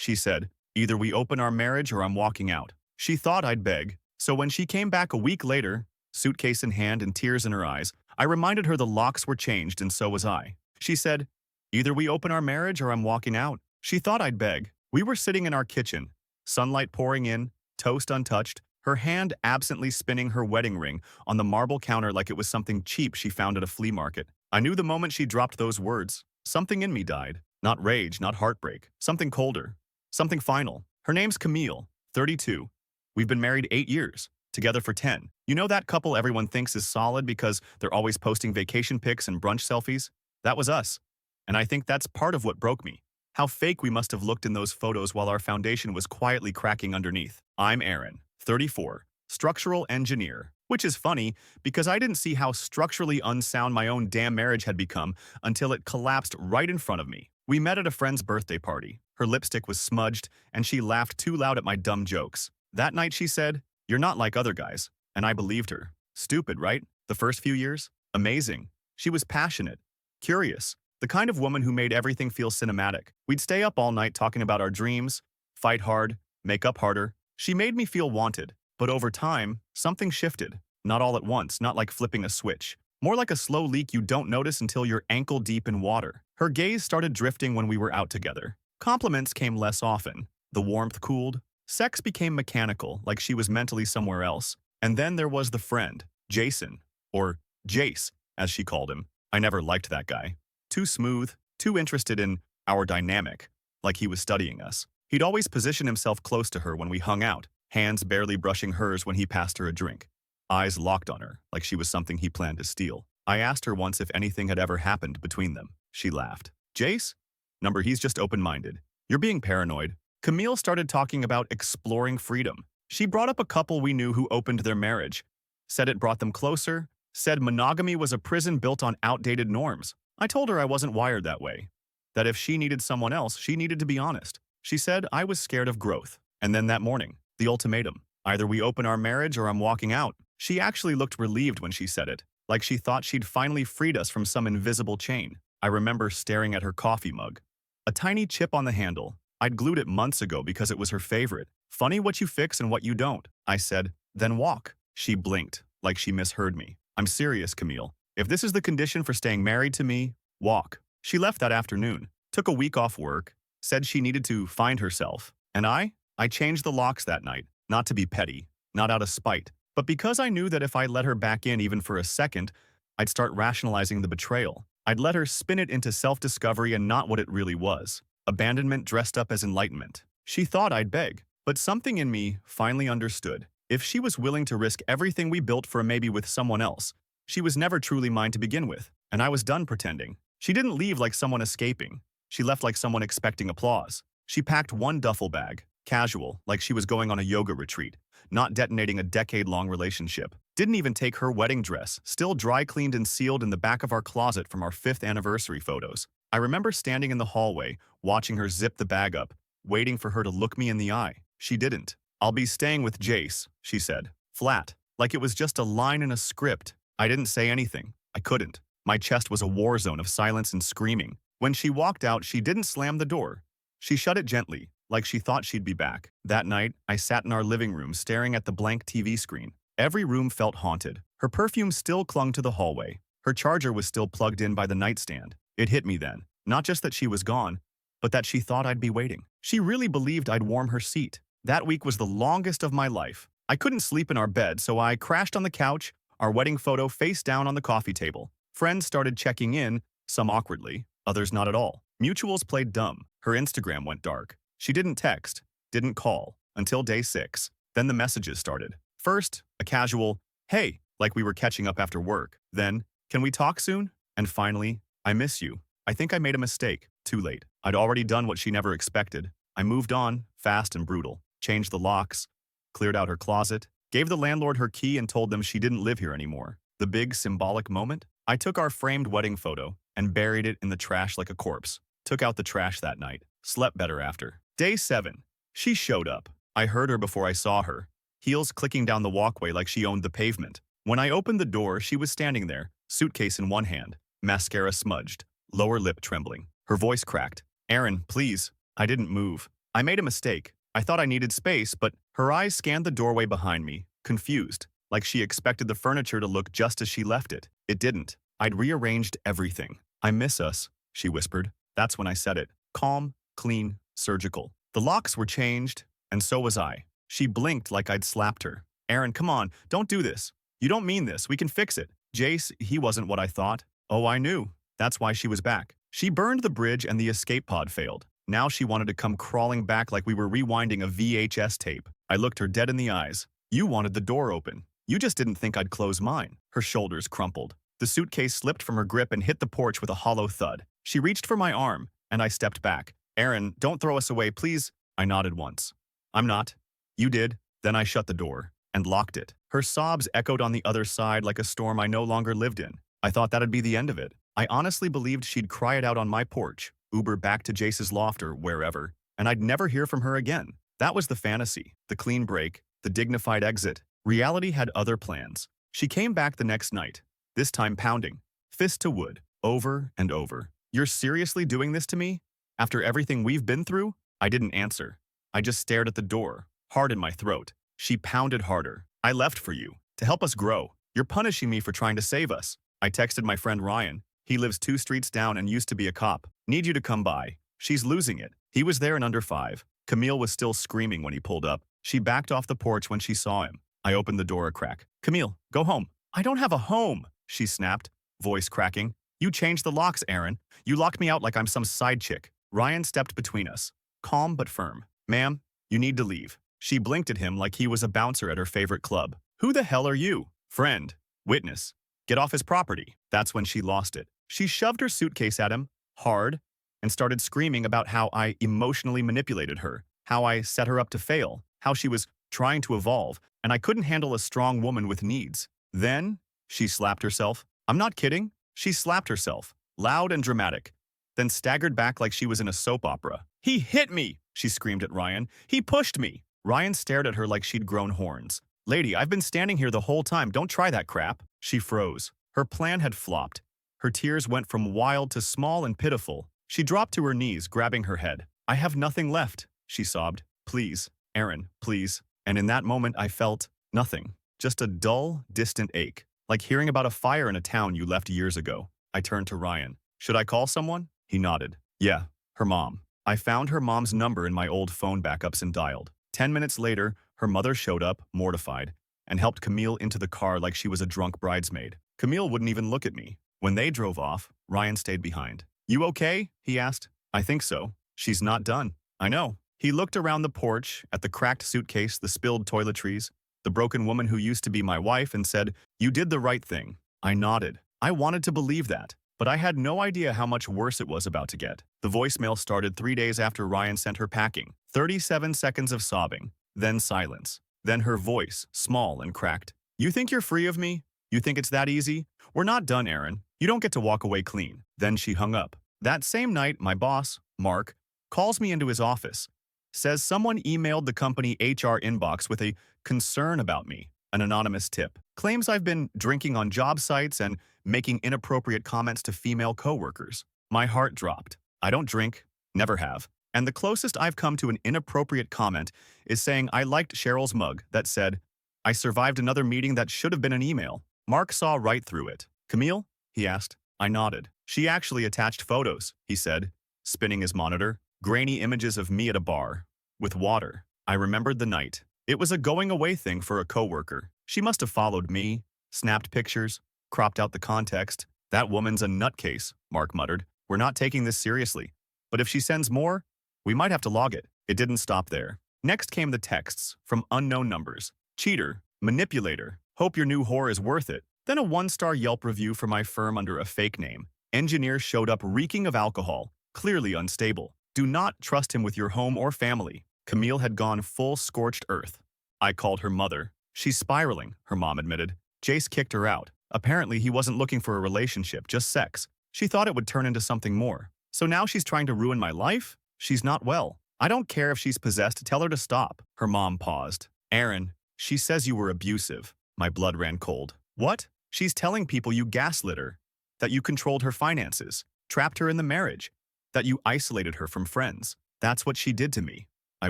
she said. Either we open our marriage or I'm walking out. She thought I'd beg. So when she came back a week later, suitcase in hand and tears in her eyes, I reminded her the locks were changed and so was I. She said, either we open our marriage or I'm walking out. She thought I'd beg. We were sitting in our kitchen, sunlight pouring in, toast untouched, her hand absently spinning her wedding ring on the marble counter like it was something cheap she found at a flea market. I knew the moment she dropped those words, something in me died. Not rage, not heartbreak. Something colder. Something final. Her name's Camille, 32. We've been married 8 years, together for 10. You know that couple everyone thinks is solid because they're always posting vacation pics and brunch selfies? That was us. And I think that's part of what broke me. How fake we must have looked in those photos while our foundation was quietly cracking underneath. I'm Aaron, 34, structural engineer. Which is funny because I didn't see how structurally unsound my own damn marriage had become until it collapsed right in front of me. We met at a friend's birthday party. Her lipstick was smudged and she laughed too loud at my dumb jokes. That night she said, "You're not like other guys." And I believed her. Stupid, right? The first few years? Amazing. She was passionate, curious, the kind of woman who made everything feel cinematic. We'd stay up all night talking about our dreams, fight hard, make up harder. She made me feel wanted. But over time, something shifted. Not all at once, not like flipping a switch. More like a slow leak you don't notice until you're ankle deep in water. Her gaze started drifting when we were out together. Compliments came less often. The warmth cooled. Sex became mechanical, like she was mentally somewhere else. And then there was the friend, Jason, or Jace, as she called him. I never liked that guy. Too smooth, too interested in our dynamic, like he was studying us. He'd always position himself close to her when we hung out, hands barely brushing hers when he passed her a drink. Eyes locked on her, like she was something he planned to steal. I asked her once if anything had ever happened between them. She laughed. Jace? Number, he's just open-minded. You're being paranoid. Camille started talking about exploring freedom. She brought up a couple we knew who opened their marriage, said it brought them closer, said monogamy was a prison built on outdated norms. I told her I wasn't wired that way, that if she needed someone else, she needed to be honest. She said I was scared of growth. And then that morning, the ultimatum. Either we open our marriage or I'm walking out. She actually looked relieved when she said it, like she thought she'd finally freed us from some invisible chain. I remember staring at her coffee mug. A tiny chip on the handle. I'd glued it months ago because it was her favorite. Funny what you fix and what you don't. I said, then walk. She blinked, like she misheard me. I'm serious, Camille. If this is the condition for staying married to me, walk. She left that afternoon, took a week off work, said she needed to find herself. And I changed the locks that night, not to be petty, not out of spite, but because I knew that if I let her back in even for a second, I'd start rationalizing the betrayal. I'd let her spin it into self-discovery and not what it really was. Abandonment dressed up as enlightenment. She thought I'd beg, but something in me finally understood. If she was willing to risk everything we built for a maybe with someone else, she was never truly mine to begin with, and I was done pretending. She didn't leave like someone escaping. She left like someone expecting applause. She packed one duffel bag, casual, like she was going on a yoga retreat, not detonating a decade-long relationship. Didn't even take her wedding dress, still dry-cleaned and sealed in the back of our closet from our 5th anniversary photos. I remember standing in the hallway, watching her zip the bag up, waiting for her to look me in the eye. She didn't. I'll be staying with Jace, she said, flat, like it was just a line in a script. I didn't say anything. I couldn't. My chest was a war zone of silence and screaming. When she walked out, she didn't slam the door. She shut it gently, like she thought she'd be back. That night, I sat in our living room staring at the blank TV screen. Every room felt haunted. Her perfume still clung to the hallway. Her charger was still plugged in by the nightstand. It hit me then. Not just that she was gone, but that she thought I'd be waiting. She really believed I'd warm her seat. That week was the longest of my life. I couldn't sleep in our bed, so I crashed on the couch, our wedding photo face down on the coffee table. Friends started checking in, some awkwardly, others not at all. Mutuals played dumb. Her Instagram went dark. She didn't text, didn't call, until day 6. Then the messages started. First, a casual, hey, like we were catching up after work. Then, can we talk soon? And finally, I miss you. I think I made a mistake. Too late. I'd already done what she never expected. I moved on, fast and brutal. Changed the locks, cleared out her closet, gave the landlord her key and told them she didn't live here anymore. The big symbolic moment? I took our framed wedding photo and buried it in the trash like a corpse. Took out the trash that night. Slept better after. Day 7. She showed up. I heard her before I saw her, heels clicking down the walkway like she owned the pavement. When I opened the door, she was standing there, suitcase in one hand, mascara smudged, lower lip trembling. Her voice cracked. Aaron, please. I didn't move. I made a mistake. I thought I needed space, but her eyes scanned the doorway behind me, confused, like she expected the furniture to look just as she left it. It didn't. I'd rearranged everything. I miss us, she whispered. That's when I said it. Calm, clean, surgical. The locks were changed, and so was I. She blinked like I'd slapped her. Aaron, come on, don't do this. You don't mean this. We can fix it. Jace, he wasn't what I thought. Oh, I knew. That's why she was back. She burned the bridge and the escape pod failed. Now she wanted to come crawling back like we were rewinding a VHS tape. I looked her dead in the eyes. You wanted the door open. You just didn't think I'd close mine. Her shoulders crumpled. The suitcase slipped from her grip and hit the porch with a hollow thud. She reached for my arm, and I stepped back. Aaron, don't throw us away, please. I nodded once. I'm not. You did. Then I shut the door and locked it. Her sobs echoed on the other side like a storm I no longer lived in. I thought that'd be the end of it. I honestly believed she'd cry it out on my porch, Uber back to Jace's loft or wherever, and I'd never hear from her again. That was the fantasy, the clean break, the dignified exit. Reality had other plans. She came back the next night, this time pounding, fist to wood, over and over. You're seriously doing this to me? After everything we've been through? I didn't answer. I just stared at the door, hard in my throat. She pounded harder. I left for you, to help us grow. You're punishing me for trying to save us. I texted my friend Ryan. He lives 2 streets down and used to be a cop. Need you to come by. She's losing it. He was there in under 5. Camille was still screaming when he pulled up. She backed off the porch when she saw him. I opened the door a crack. Camille, go home. I don't have a home, she snapped, voice cracking. You changed the locks, Aaron. You locked me out like I'm some side chick. Ryan stepped between us, calm but firm. Ma'am, you need to leave. She blinked at him like he was a bouncer at her favorite club. Who the hell are you? Friend. Witness. Get off his property. That's when she lost it. She shoved her suitcase at him, hard, and started screaming about how I emotionally manipulated her, how I set her up to fail, how she was trying to evolve, and I couldn't handle a strong woman with needs. Then, she slapped herself. I'm not kidding. She slapped herself, loud and dramatic, then staggered back like she was in a soap opera. He hit me, she screamed at Ryan. He pushed me. Ryan stared at her like she'd grown horns. Lady, I've been standing here the whole time. Don't try that crap. She froze. Her plan had flopped. Her tears went from wild to small and pitiful. She dropped to her knees, grabbing her head. I have nothing left, she sobbed. Please, Aaron, please. And in that moment, I felt nothing. Just a dull, distant ache, like hearing about a fire in a town you left years ago. I turned to Ryan. Should I call someone? He nodded. Yeah, her mom. I found her mom's number in my old phone backups and dialed. 10 minutes later, her mother showed up, mortified, and helped Camille into the car like she was a drunk bridesmaid. Camille wouldn't even look at me. When they drove off, Ryan stayed behind. You okay? He asked. I think so. She's not done. I know. He looked around the porch, at the cracked suitcase, the spilled toiletries, the broken woman who used to be my wife, and said, You did the right thing. I nodded. I wanted to believe that, but I had no idea how much worse it was about to get. The voicemail started 3 days after Ryan sent her packing. 37 seconds of sobbing, then silence. Then her voice, small and cracked. You think you're free of me? You think it's that easy? We're not done, Aaron. You don't get to walk away clean. Then she hung up. That same night, my boss, Mark, calls me into his office. Says someone emailed the company HR inbox with a concern about me, an anonymous tip. Claims I've been drinking on job sites and making inappropriate comments to female coworkers. My heart dropped. I don't drink, never have. And the closest I've come to an inappropriate comment is saying I liked Cheryl's mug that said, I survived another meeting that should have been an email. Mark saw right through it. Camille? He asked. I nodded. She actually attached photos, he said, spinning his monitor. Grainy images of me at a bar, with water. I remembered the night. It was a going-away thing for a coworker. She must have followed me, snapped pictures, cropped out the context. That woman's a nutcase, Mark muttered. We're not taking this seriously. But if she sends more, we might have to log it. It didn't stop there. Next came the texts from unknown numbers. Cheater, manipulator, hope your new whore is worth it. Then a 1-star Yelp review for my firm under a fake name. Engineer showed up reeking of alcohol, clearly unstable. Do not trust him with your home or family. Camille had gone full scorched earth. I called her mother. She's spiraling, her mom admitted. Jace kicked her out. Apparently he wasn't looking for a relationship, just sex. She thought it would turn into something more. So now she's trying to ruin my life? She's not well. I don't care if she's possessed, tell her to stop. Her mom paused. Aaron, she says you were abusive. My blood ran cold. What? She's telling people you gaslit her, that you controlled her finances, trapped her in the marriage, that you isolated her from friends. That's what she did to me. I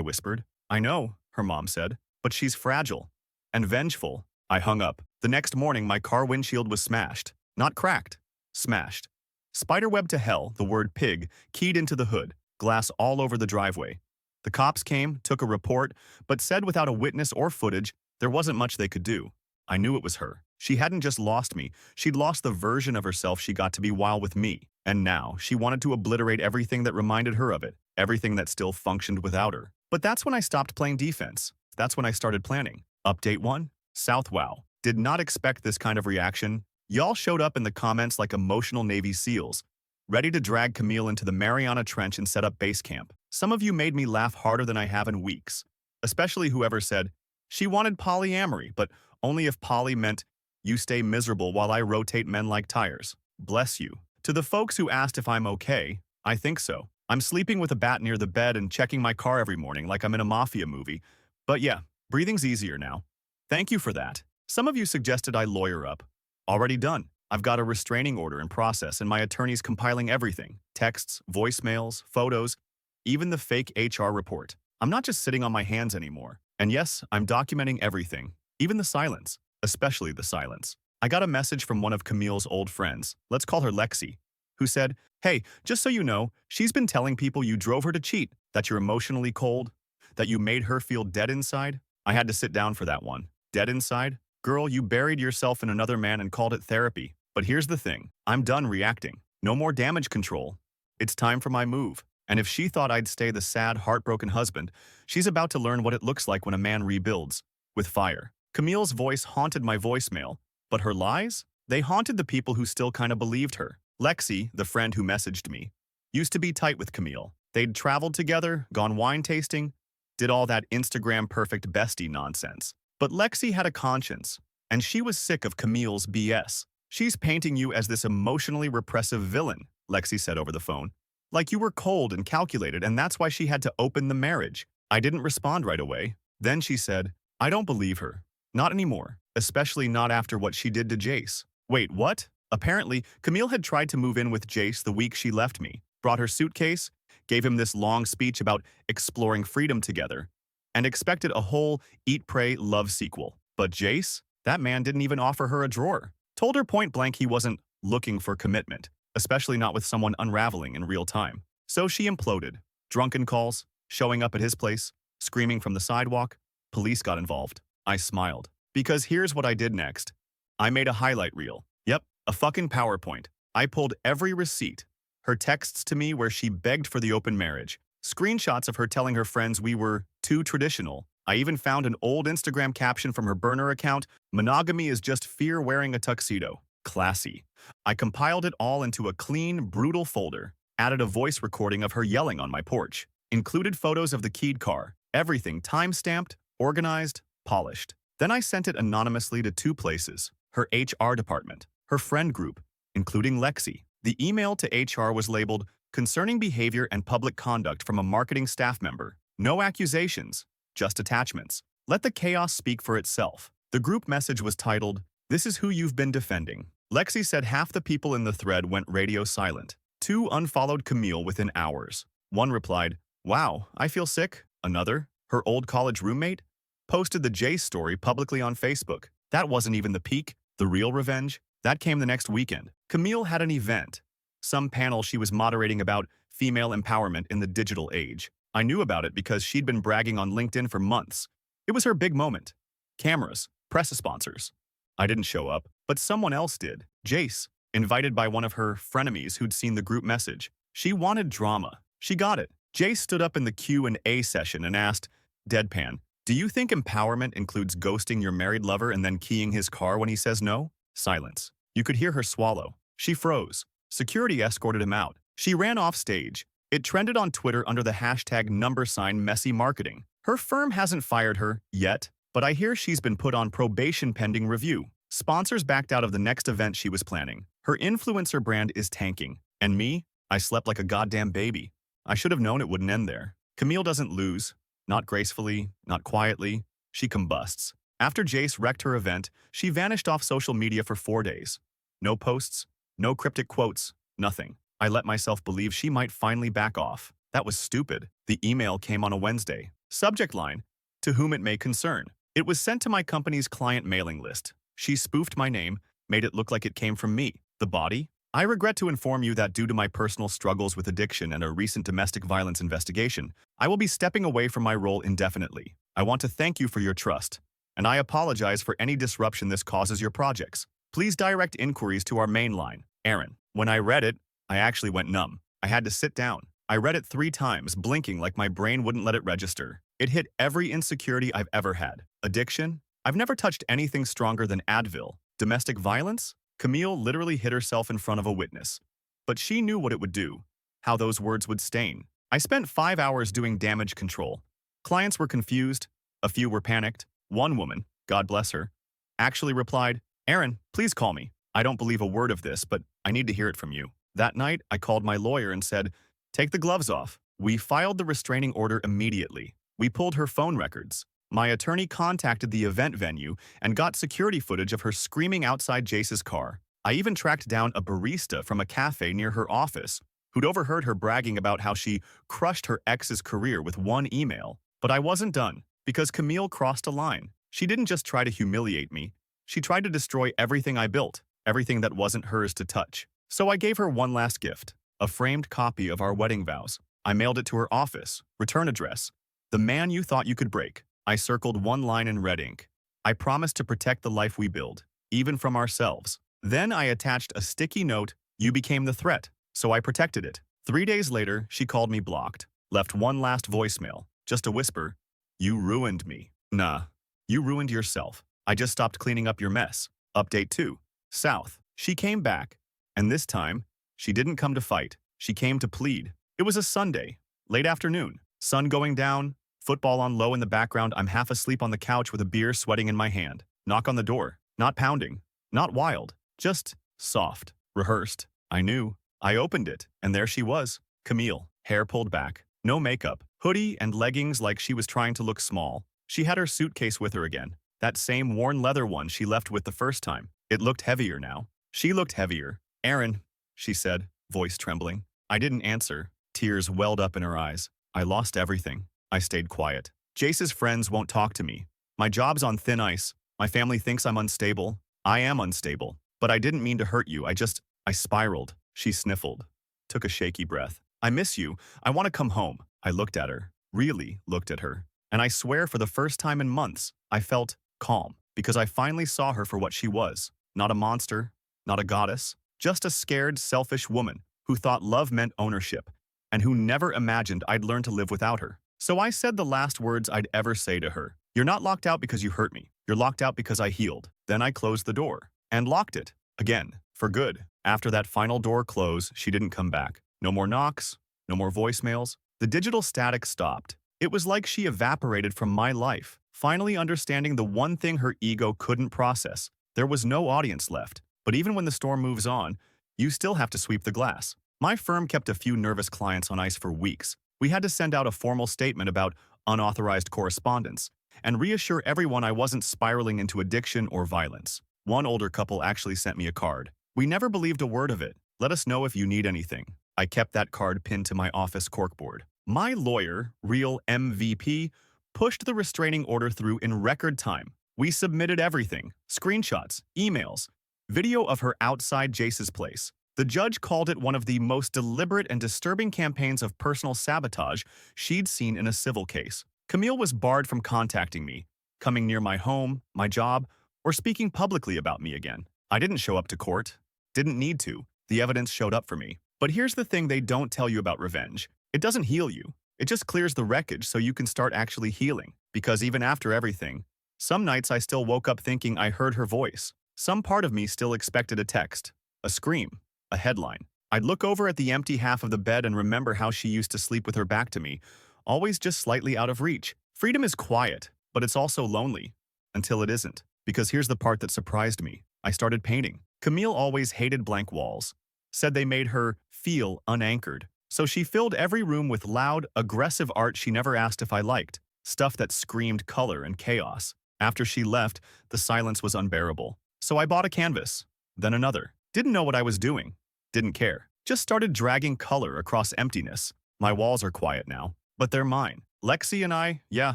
whispered. I know, her mom said, but she's fragile and vengeful. I hung up. The next morning, my car windshield was smashed. Not cracked. Smashed. Spiderweb to hell, the word pig, keyed into the hood, glass all over the driveway. The cops came, took a report, but said without a witness or footage, there wasn't much they could do. I knew it was her. She hadn't just lost me, she'd lost the version of herself she got to be while with me. And now, she wanted to obliterate everything that reminded her of it, everything that still functioned without her. But that's when I stopped playing defense. That's when I started planning. Update 1. South Wow. Did not expect this kind of reaction. Y'all showed up in the comments like emotional Navy SEALs, ready to drag Camille into the Mariana Trench and set up base camp. Some of you made me laugh harder than I have in weeks, especially whoever said, she wanted polyamory, but only if poly meant you stay miserable while I rotate men like tires. Bless you. To the folks who asked if I'm okay, I think so. I'm sleeping with a bat near the bed and checking my car every morning like I'm in a mafia movie. But yeah, breathing's easier now. Thank you for that. Some of you suggested I lawyer up. Already done. I've got a restraining order in process and my attorney's compiling everything. Texts, voicemails, photos, even the fake HR report. I'm not just sitting on my hands anymore. And yes, I'm documenting everything, even the silence, especially the silence. I got a message from one of Camille's old friends, let's call her Lexi, who said, hey, just so you know, she's been telling people you drove her to cheat, that you're emotionally cold, that you made her feel dead inside. I had to sit down for that one. Dead inside? Girl, you buried yourself in another man and called it therapy. But here's the thing. I'm done reacting. No more damage control. It's time for my move. And if she thought I'd stay the sad, heartbroken husband, she's about to learn what it looks like when a man rebuilds. With fire. Camille's voice haunted my voicemail. But her lies? They haunted the people who still kinda believed her. Lexi, the friend who messaged me, used to be tight with Camille. They'd traveled together, gone wine tasting, did all that Instagram perfect bestie nonsense. But Lexi had a conscience, and she was sick of Camille's BS. She's painting you as this emotionally repressive villain, Lexi said over the phone. Like you were cold and calculated, and that's why she had to open the marriage. I didn't respond right away. Then she said, I don't believe her. Not anymore, especially not after what she did to Jace. Wait, what? Apparently, Camille had tried to move in with Jace the week she left me, brought her suitcase, gave him this long speech about exploring freedom together, and expected a whole eat, pray, love sequel. But Jace? That man didn't even offer her a drawer. Told her point blank he wasn't looking for commitment, especially not with someone unraveling in real time. So she imploded. Drunken calls, showing up at his place, screaming from the sidewalk. Police got involved. I smiled. Because here's what I did next. I made a highlight reel. Yep, a fucking PowerPoint. I pulled every receipt. Her texts to me where she begged for the open marriage. Screenshots of her telling her friends we were too traditional. I even found an old Instagram caption from her burner account, monogamy is just fear wearing a tuxedo. Classy. I compiled it all into a clean, brutal folder, added a voice recording of her yelling on my porch, included photos of the keyed car, everything time-stamped, organized, polished. Then I sent it anonymously to 2 places, her HR department, her friend group, including Lexi. The email to HR was labeled, concerning behavior and public conduct from a marketing staff member. No accusations, just attachments. Let the chaos speak for itself. The group message was titled, This is who you've been defending. Lexi said half the people in the thread went radio silent. 2 unfollowed Camille within hours. One replied, wow, I feel sick. Another, her old college roommate, posted the Jace story publicly on Facebook. That wasn't even the peak. The real revenge? That came the next weekend. Camille had an event. Some panel she was moderating about female empowerment in the digital age. I knew about it because she'd been bragging on LinkedIn for months. It was her big moment. Cameras, press sponsors. I didn't show up, but someone else did. Jace, invited by one of her frenemies who'd seen the group message. She wanted drama. She got it. Jace stood up in the Q&A session and asked, deadpan, do you think empowerment includes ghosting your married lover and then keying his car when he says no? Silence. You could hear her swallow. She froze. Security escorted him out. She ran off stage. It trended on Twitter under the hashtag #messymarketing. Her firm hasn't fired her yet, but I hear she's been put on probation pending review. Sponsors backed out of the next event she was planning. Her influencer brand is tanking. And me? I slept like a goddamn baby. I should have known it wouldn't end there. Camille doesn't lose. Not gracefully, not quietly. She combusts. After Jace wrecked her event, she vanished off social media for 4 days. No posts, no cryptic quotes, nothing. I let myself believe she might finally back off. That was stupid. The email came on a Wednesday. Subject line, to whom it may concern. It was sent to my company's client mailing list. She spoofed my name, made it look like it came from me. The body? I regret to inform you that due to my personal struggles with addiction and a recent domestic violence investigation, I will be stepping away from my role indefinitely. I want to thank you for your trust, and I apologize for any disruption this causes your projects. Please direct inquiries to our main line, Aaron. When I read it, I actually went numb. I had to sit down. I read it 3 times, blinking like my brain wouldn't let it register. It hit every insecurity I've ever had. Addiction? I've never touched anything stronger than Advil. Domestic violence? Camille literally hit herself in front of a witness. But she knew what it would do, how those words would stain. I spent 5 hours doing damage control. Clients were confused. A few were panicked. One woman, God bless her, actually replied, "Aaron, please call me. I don't believe a word of this, but I need to hear it from you." That night, I called my lawyer and said, "Take the gloves off." We filed the restraining order immediately. We pulled her phone records. My attorney contacted the event venue and got security footage of her screaming outside Jace's car. I even tracked down a barista from a cafe near her office who'd overheard her bragging about how she crushed her ex's career with one email. But I wasn't done, because Camille crossed a line. She didn't just try to humiliate me. She tried to destroy everything I built, everything that wasn't hers to touch. So I gave her one last gift, a framed copy of our wedding vows. I mailed it to her office, return address, the man you thought you could break. I circled one line in red ink. I promised to protect the life we build, even from ourselves. Then I attached a sticky note, "You became the threat," so I protected it. 3 days later, she called me blocked, left one last voicemail, just a whisper, "You ruined me." Nah, you ruined yourself. I just stopped cleaning up your mess. Update 2. South. She came back, and this time, she didn't come to fight. She came to plead. It was a Sunday, late afternoon, sun going down, football on low in the background. I'm half asleep on the couch with a beer sweating in my hand. Knock on the door. Not pounding. Not wild. Just soft. Rehearsed. I knew. I opened it, and there she was. Camille. Hair pulled back. No makeup. Hoodie and leggings like she was trying to look small. She had her suitcase with her again. That same worn leather one she left with the first time. It looked heavier now. She looked heavier. "Aaron," she said, voice trembling. I didn't answer. Tears welled up in her eyes. I lost everything. I stayed quiet. Jace's friends won't talk to me. My job's on thin ice. My family thinks I'm unstable. I am unstable. But I didn't mean to hurt you. I spiraled. She sniffled. Took a shaky breath. "I miss you. I want to come home." I looked at her. Really looked at her. And I swear for the first time in months, I felt calm. Because I finally saw her for what she was. Not a monster. Not a goddess. Just a scared, selfish woman who thought love meant ownership. And who never imagined I'd learn to live without her. So I said the last words I'd ever say to her. "You're not locked out because you hurt me. You're locked out because I healed." Then I closed the door. And locked it. Again. For good. After that final door close, she didn't come back. No more knocks. No more voicemails. The digital static stopped. It was like she evaporated from my life, finally understanding the one thing her ego couldn't process. There was no audience left. But even when the storm moves on, you still have to sweep the glass. My firm kept a few nervous clients on ice for weeks. We had to send out a formal statement about unauthorized correspondence and reassure everyone I wasn't spiraling into addiction or violence. One older couple actually sent me a card. "We never believed a word of it. Let us know if you need anything." I kept that card pinned to my office corkboard. My lawyer, real MVP, pushed the restraining order through in record time. We submitted everything, screenshots, emails, video of her outside Jace's place. The judge called it one of the most deliberate and disturbing campaigns of personal sabotage she'd seen in a civil case. Camille was barred from contacting me, coming near my home, my job, or speaking publicly about me again. I didn't show up to court. Didn't need to. The evidence showed up for me. But here's the thing they don't tell you about revenge. It doesn't heal you. It just clears the wreckage so you can start actually healing. Because even after everything, some nights I still woke up thinking I heard her voice. Some part of me still expected a text, a scream, a headline. I'd look over at the empty half of the bed and remember how she used to sleep with her back to me, always just slightly out of reach. Freedom is quiet, but it's also lonely. Until it isn't. Because here's the part that surprised me. I started painting. Camille always hated blank walls. Said they made her feel unanchored. So she filled every room with loud, aggressive art she never asked if I liked. Stuff that screamed color and chaos. After she left, the silence was unbearable. So I bought a canvas. Then another. Didn't know what I was doing. Didn't care. Just started dragging color across emptiness. My walls are quiet now, but they're mine. Lexi and I, yeah,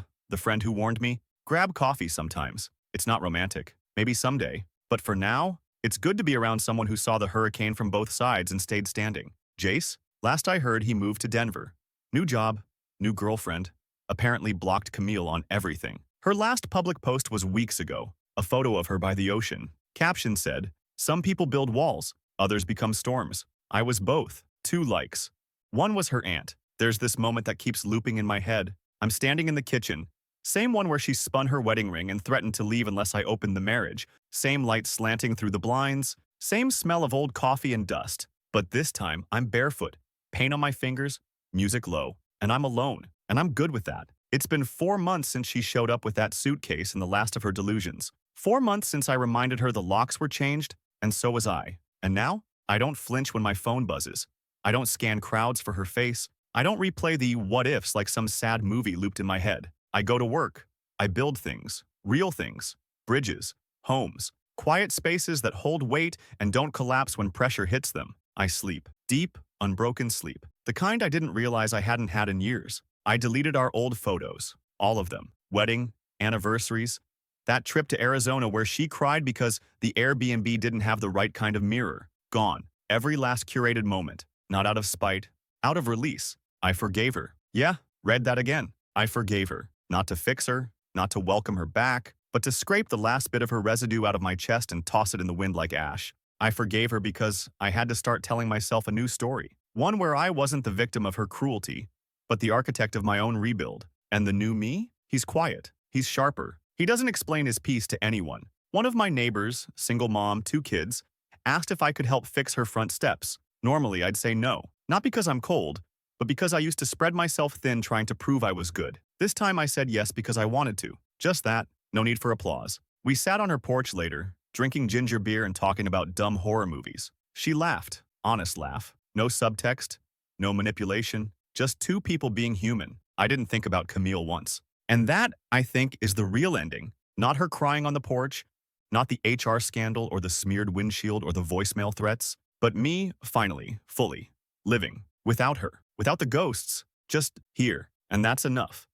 the friend who warned me, grab coffee sometimes. It's not romantic. Maybe someday. But for now, it's good to be around someone who saw the hurricane from both sides and stayed standing. Jace? Last I heard, he moved to Denver. New job, new girlfriend. Apparently blocked Camille on everything. Her last public post was weeks ago. A photo of her by the ocean. Caption said, "Some people build walls, others become storms." I was both. 2 likes. One was her aunt. There's this moment that keeps looping in my head. I'm standing in the kitchen. Same one where she spun her wedding ring and threatened to leave unless I opened the marriage. Same light slanting through the blinds. Same smell of old coffee and dust. But this time, I'm barefoot. Paint on my fingers, music low. And I'm alone. And I'm good with that. It's been 4 months since she showed up with that suitcase and the last of her delusions. 4 months since I reminded her the locks were changed, and so was I. And now, I don't flinch when my phone buzzes. I don't scan crowds for her face. I don't replay the what-ifs like some sad movie looped in my head. I go to work. I build things. Real things. Bridges. Homes. Quiet spaces that hold weight and don't collapse when pressure hits them. I sleep. Deep, unbroken sleep. The kind I didn't realize I hadn't had in years. I deleted our old photos. All of them. Wedding, anniversaries. That trip to Arizona where she cried because the Airbnb didn't have the right kind of mirror. Gone. Every last curated moment. Not out of spite. Out of release. I forgave her. Yeah, read that again. I forgave her. Not to fix her, not to welcome her back, but to scrape the last bit of her residue out of my chest and toss it in the wind like ash. I forgave her because I had to start telling myself a new story. One where I wasn't the victim of her cruelty, but the architect of my own rebuild. And the new me? He's quiet. He's sharper. He doesn't explain his piece to anyone. One of my neighbors, single mom, 2 kids, asked if I could help fix her front steps. Normally, I'd say no. Not because I'm cold, but because I used to spread myself thin trying to prove I was good. This time I said yes because I wanted to. Just that, no need for applause. We sat on her porch later, drinking ginger beer and talking about dumb horror movies. She laughed. Honest laugh. No subtext, no manipulation, just 2 people being human. I didn't think about Camille once. And that, I think, is the real ending. Not her crying on the porch, not the HR scandal or the smeared windshield or the voicemail threats, but me, finally, fully, living, without her, without the ghosts, just here. And that's enough.